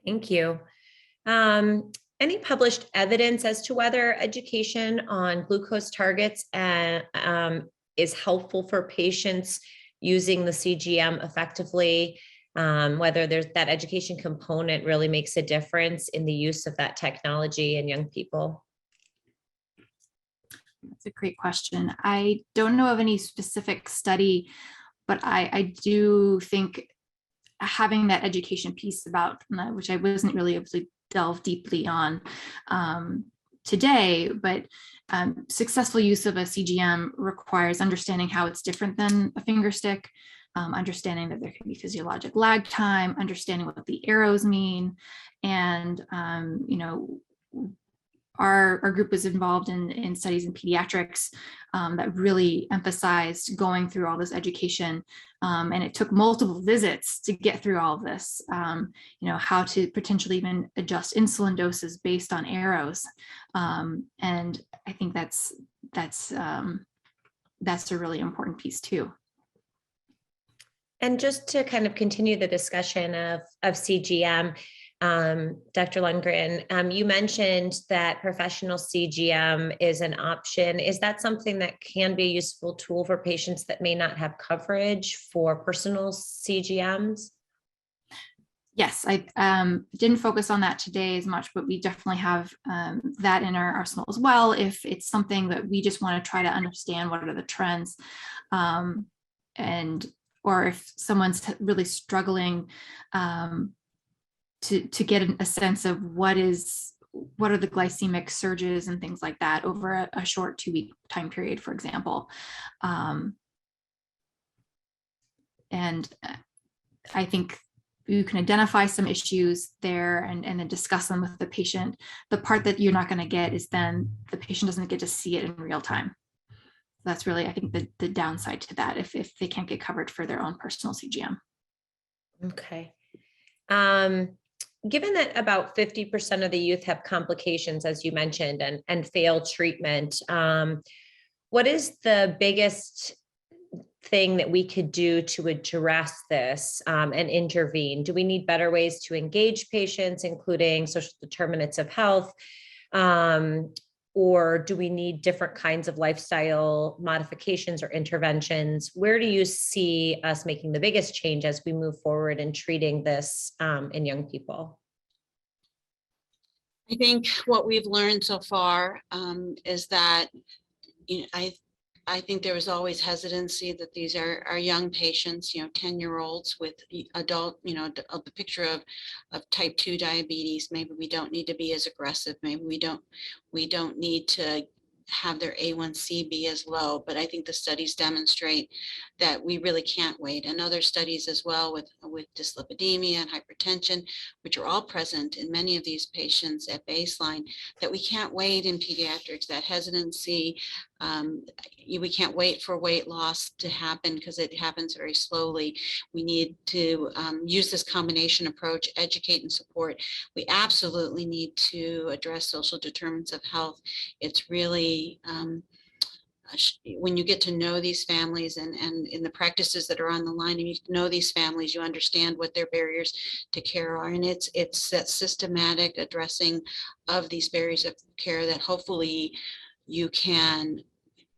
Thank you. Any published evidence as to whether education on glucose targets is helpful for patients using the CGM effectively? Whether there's that education component really makes a difference in the use of that technology in young people? That's a great question. I don't know of any specific study, but I do think having that education piece about, which I wasn't really able to delve deeply on today, but successful use of a CGM requires understanding how it's different than a finger stick, understanding that there can be physiologic lag time, understanding what the arrows mean. And, our group was involved in studies in pediatrics that really emphasized going through all this education. And it took multiple visits to get through all of this, how to potentially even adjust insulin doses based on arrows. And I think that's a really important piece too. And just to kind of continue the discussion of CGM, Dr. Lundgren, you mentioned that professional CGM is an option. Is that something that can be a useful tool for patients that may not have coverage for personal CGMs? Yes, I didn't focus on that today as much, but we definitely have that in our arsenal as well. If it's something that we just want to try to understand what are the trends, or if someone's really struggling to get a sense of what are the glycemic surges and things like that over a short 2-week time period, for example. And I think you can identify some issues there and then discuss them with the patient. The part that you're not going to get is then the patient doesn't get to see it in real time. That's really, I think, the downside to that if they can't get covered for their own personal CGM. Okay. Given that about 50% of the youth have complications, as you mentioned, and fail treatment, what is the biggest thing that we could do to address this and intervene? Do we need better ways to engage patients, including social determinants of health? Or do we need different kinds of lifestyle modifications or interventions? Where do you see us making the biggest change as we move forward in treating this in young people? I think what we've learned so far is that, I think there was always hesitancy that these are young patients, 10-year-olds with adult, the picture of type 2 diabetes. Maybe we don't need to be as aggressive. Maybe we don't need to have their A1C be as low, but I think the studies demonstrate that we really can't wait. And other studies as well with dyslipidemia and hypertension, which are all present in many of these patients at baseline, that we can't wait in pediatrics, that hesitancy, we can't wait for weight loss to happen because it happens very slowly. We need to use this combination approach, educate and support. We absolutely need to address social determinants of health. It's really, when you get to know these families and in the practices that are on the line, and you know these families, you understand what their barriers to care are. And it's that systematic addressing of these barriers of care that hopefully you can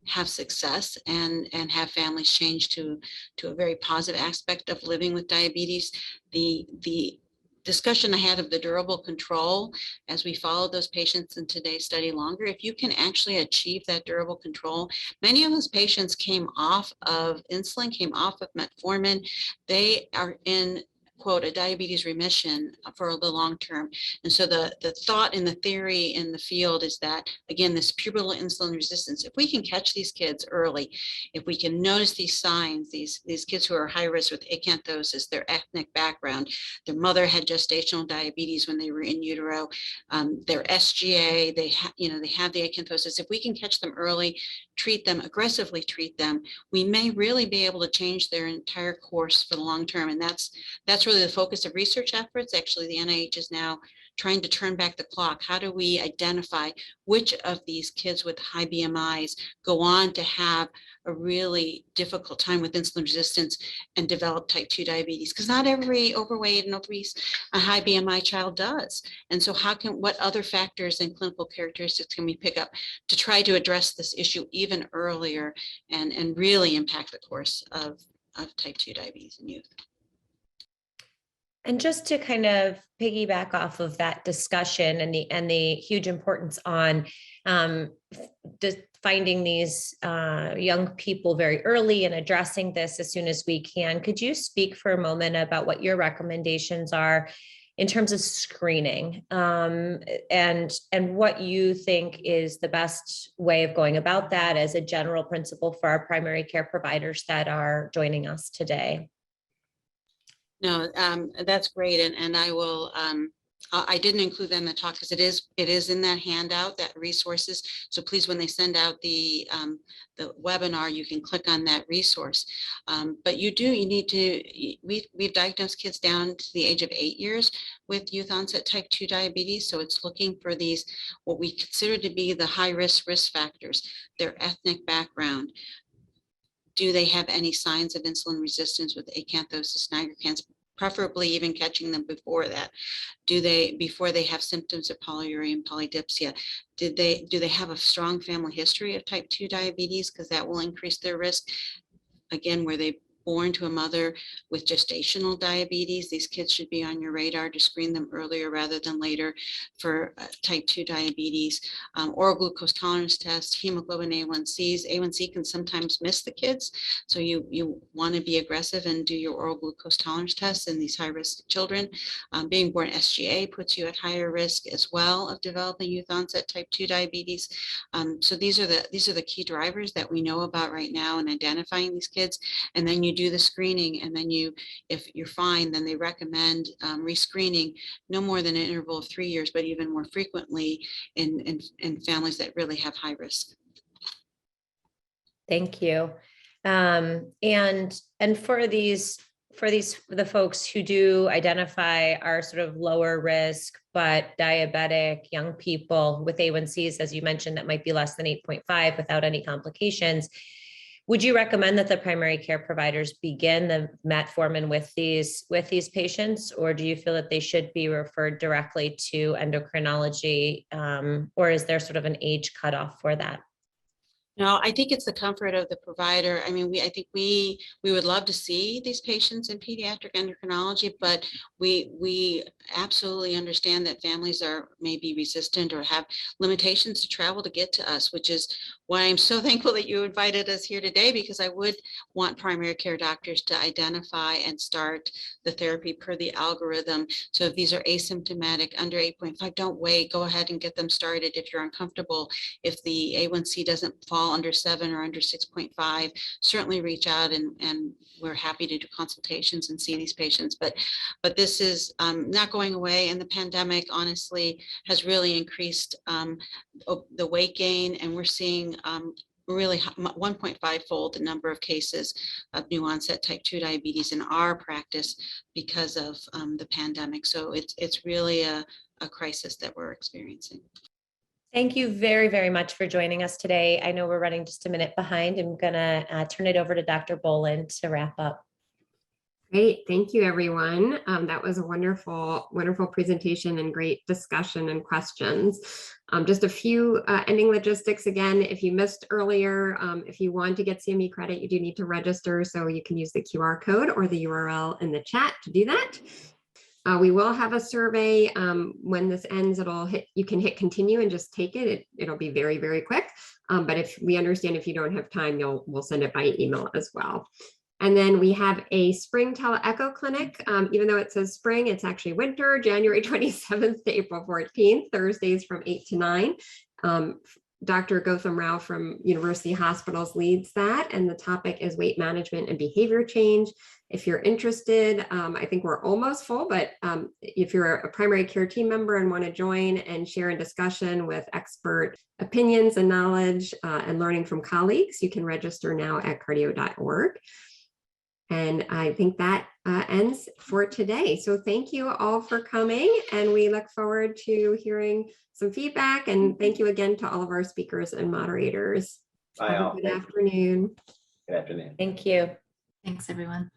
have success and have families change to a very positive aspect of living with diabetes. The discussion I had of the durable control as we followed those patients in today's study longer, if you can actually achieve that durable control, many of those patients came off of insulin, came off of metformin. They are in, quote, a diabetes remission for the long term. And so the thought and the theory in the field is that, again, this pubertal insulin resistance, if we can catch these kids early, if we can notice these signs, these kids who are high risk with acanthosis, their ethnic background, their mother had gestational diabetes when they were in utero, their SGA, they have the acanthosis. If we can catch them early, treat them, aggressively treat them, we may really be able to change their entire course for the long term. And that's really the focus of research efforts. Actually, the NIH is now trying to turn back the clock. How do we identify which of these kids with high BMIs go on to have a really difficult time with insulin resistance and develop type 2 diabetes? Because not every overweight and obese, a high BMI child does. And so what other factors and clinical characteristics can we pick up to try to address this issue even earlier and really impact the course of type 2 diabetes in youth? And just to kind of piggyback off of that discussion and the huge importance on finding these young people very early and addressing this as soon as we can, could you speak for a moment about what your recommendations are in terms of screening, and what you think is the best way of going about that as a general principle for our primary care providers that are joining us today? No, that's great, and I will. I didn't include that in the talk because it is in that handout, that resources. So please, when they send out the webinar, you can click on that resource. But you need to. We've diagnosed kids down to the age of 8 years with youth onset type 2 diabetes. So it's looking for these what we consider to be the high risk factors, their ethnic background. Do they have any signs of insulin resistance with acanthosis nigricans, preferably even catching them before that? Before they have symptoms of polyuria and polydipsia? Do they have a strong family history of type 2 diabetes? Because that will increase their risk. Again, were they born to a mother with gestational diabetes? These kids should be on your radar to screen them earlier rather than later for type 2 diabetes. Oral glucose tolerance tests, hemoglobin A1Cs. A1C can sometimes miss the kids, so you want to be aggressive and do your oral glucose tolerance tests in these high-risk children. Being born SGA puts you at higher risk as well of developing youth onset type 2 diabetes. So these are the key drivers that we know about right now in identifying these kids. And then you do the screening, and then if you're fine, then they recommend rescreening no more than an interval of 3 years, but even more frequently in families that really have high risk. Thank you. And for the folks who do identify are sort of lower risk, but diabetic young people with A1Cs, as you mentioned, that might be less than 8.5 without any complications, would you recommend that the primary care providers begin the metformin with these patients, or do you feel that they should be referred directly to endocrinology, or is there sort of an age cutoff for that? No, I think it's the comfort of the provider. I mean, I think we would love to see these patients in pediatric endocrinology, but we absolutely understand that families are maybe resistant or have limitations to travel to get to us, which is why I'm so thankful that you invited us here today, because I would want primary care doctors to identify and start the therapy per the algorithm. So if these are asymptomatic under 8.5, don't wait, go ahead and get them started if you're uncomfortable. If the A1C doesn't fall under 7 or under 6.5, certainly reach out, and we're happy to do consultations and see these patients. But this is not going away, and the pandemic honestly has really increased the weight gain, and we're seeing really 1.5-fold the number of cases of new onset type 2 diabetes in our practice because of the pandemic. So it's really a crisis that we're experiencing. Thank you very, very much for joining us today. I know we're running just a minute behind. I'm going to turn it over to Dr. Bolen to wrap up. Great. Thank you, everyone. That was a wonderful, wonderful presentation and great discussion and questions. Just a few ending logistics. Again, if you missed earlier, if you want to get CME credit, you do need to register. So you can use the QR code or the URL in the chat to do that. We will have a survey when this ends. You can hit continue and just take it. It'll be very, very quick. But if we understand if you don't have time, we'll send it by email as well. And then we have a spring tele-echo clinic. Even though it says spring, it's actually winter, January 27th to April 14th, Thursdays from 8 to 9. Dr. Gautam Rao from University Hospitals leads that, and the topic is weight management and behavior change. If you're interested, I think we're almost full, but if you're a primary care team member and want to join and share in discussion with expert opinions and knowledge and learning from colleagues, you can register now at cardio.org. And I think that ends for today. So thank you all for coming, and we look forward to hearing some feedback. And thank you again to all of our speakers and moderators. Bye Have a all. good Thank you. afternoon. Good afternoon. Thank you. Thanks, everyone.